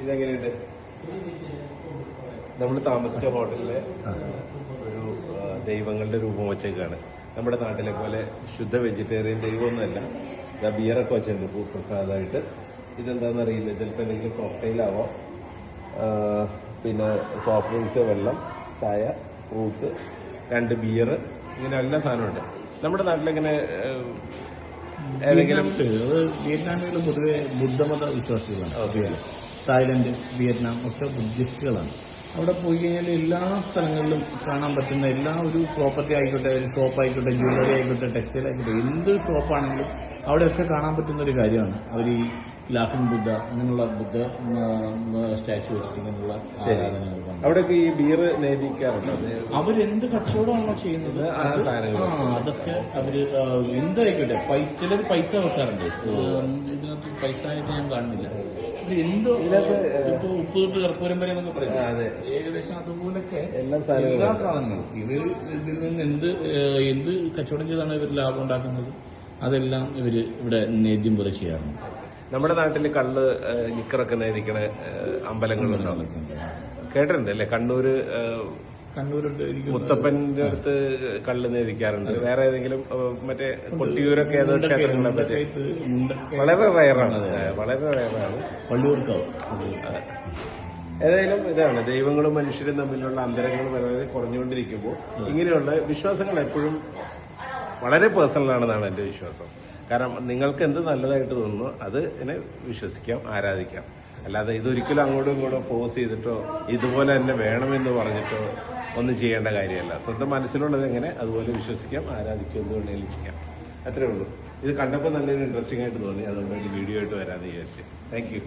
ഇതെങ്ങനെയുണ്ട്? നമ്മൾ താമസിച്ച ഹോട്ടലിലെ ഒരു ദൈവങ്ങളുടെ രൂപം വെച്ചേക്കാണ്. നമ്മുടെ നാട്ടിലെ പോലെ ശുദ്ധ വെജിറ്റേറിയൻ ദൈവമൊന്നുമല്ല. ഇതാ ബിയറൊക്കെ വെച്ചിട്ടുണ്ട് പൂപ്രസാദമായിട്ട്. ഇതെന്താണെന്നറിയില്ല, ചിലപ്പോൾ എന്തെങ്കിലും കോക്ടെയിലാവാം. പിന്നെ സോഫ്റ്റ് ഡ്രിങ്ക്സ്, വെള്ളം, ചായ, ഫ്രൂട്ട്സ്, 2 ബിയർ, ഇങ്ങനെ എല്ലാ സാധനമുണ്ട്. നമ്മുടെ നാട്ടിലെങ്ങനെ ഏതെങ്കിലും വിയറ്റ്നാമികൾ പൊതുവെ ബുദ്ധമത വിശ്വാസികളാണ്. തായ്ലൻഡ്, വിയറ്റ്നാം ഒക്കെ ബുദ്ധിസ്റ്റുകളാണ്. അവിടെ പോയി കഴിഞ്ഞാൽ എല്ലാ സ്ഥലങ്ങളിലും കാണാൻ പറ്റുന്ന എല്ലാ ഒരു പ്രോപ്പർട്ടി ആയിക്കോട്ടെ, ഷോപ്പ് ആയിക്കോട്ടെ, ജ്വല്ലറി ആയിക്കോട്ടെ, ടെക്സ്റ്റൈൽ ആയിക്കോട്ടെ, എന്ത് ഷോപ്പാണെങ്കിലും അവിടെയൊക്കെ കാണാൻ പറ്റുന്ന ഒരു കാര്യമാണ് അവർ ഈ ലാഫിംഗ് ബുദ്ധ അങ്ങനെയുള്ള ബുദ്ധ സ്റ്റാച്ചു വെച്ചിരിക്കുന്നുള്ള ആരാധനകൾ. അവിടെയൊക്കെ ഈ ബിയർ നേദിക്കാറുണ്ട്. അവരെന്ത് കച്ചവടമാണോ ചെയ്യുന്നത് അതൊക്കെ അവര് എന്തായിക്കോട്ടെ, ചിലർ പൈസ വെക്കാറുണ്ട്. ഇതിനകത്ത് പൈസ ആയിട്ട് ഞാൻ കാണുന്നില്ല. എന്തോ ഇപ്പൊ ഉപ്പ് തൊട്ട് കർപ്പൂരം വരെ എന്നൊക്കെ പറയുന്നത് ഏകദേശം അതുപോലൊക്കെ എല്ലാ സാധനങ്ങളും ഇവർ ഇതിൽ നിന്ന് എന്ത് കച്ചവടം ചെയ്താണ് ഇവർ ലാഭം ഉണ്ടാക്കുന്നത് അതെല്ലാം ഇവര് ഇവിടെ നേദ്യം പോലെ ചെയ്യാറുണ്ട്. നമ്മുടെ നാട്ടിൽ കള്ള് നിക്കറൊക്കെ നേദിക്കണ അമ്പലങ്ങളുണ്ടാവും, കേട്ടിട്ടുണ്ട് അല്ലേ? കണ്ണൂരുണ്ട്, മുത്തപ്പന്റെ അടുത്ത് കള്ള് നേദിക്കാറുണ്ട്. വേറെ ഏതെങ്കിലും മറ്റേ കൊട്ടിയൂരൊക്കെ ഏതോ ക്ഷേത്രങ്ങളെ പറ്റി വളരെ റയറാണ്, വളരെ റയറാണ്. ഏതായാലും ഇതാണ്, ദൈവങ്ങളും മനുഷ്യരും തമ്മിലുള്ള അന്തരങ്ങൾ വളരെ കുറഞ്ഞുകൊണ്ടിരിക്കുമ്പോൾ ഇങ്ങനെയുള്ള വിശ്വാസങ്ങൾ എപ്പോഴും വളരെ പേഴ്സണലാണെന്നാണ് എൻ്റെ വിശ്വാസം. കാരണം നിങ്ങൾക്ക് എന്ത് നല്ലതായിട്ട് തോന്നുന്നു അത് എന്നെ വിശ്വസിക്കാം, ആരാധിക്കാം. അല്ലാതെ ഇതൊരിക്കലും അങ്ങോട്ടും ഇങ്ങോട്ടും ഫോഴ്സ് ചെയ്തിട്ടോ ഇതുപോലെ തന്നെ വേണമെന്ന് പറഞ്ഞിട്ടോ ഒന്നും ചെയ്യേണ്ട കാര്യമല്ല. സ്വന്തം മനസ്സിലുള്ളത് എങ്ങനെ അതുപോലെ വിശ്വസിക്കാം, ആരാധിക്കാം, എന്ത് വേണമെങ്കിലും ചെയ്യാം. അത്രേ ഉള്ളൂ. ഇത് കണ്ടപ്പോൾ നല്ലൊരു ഇൻട്രസ്റ്റിംഗ് ആയിട്ട് തോന്നി, അതുകൊണ്ട് ഒരു വീഡിയോ ആയിട്ട് വരാമെന്ന് വിചാരിച്ചു. Thank you.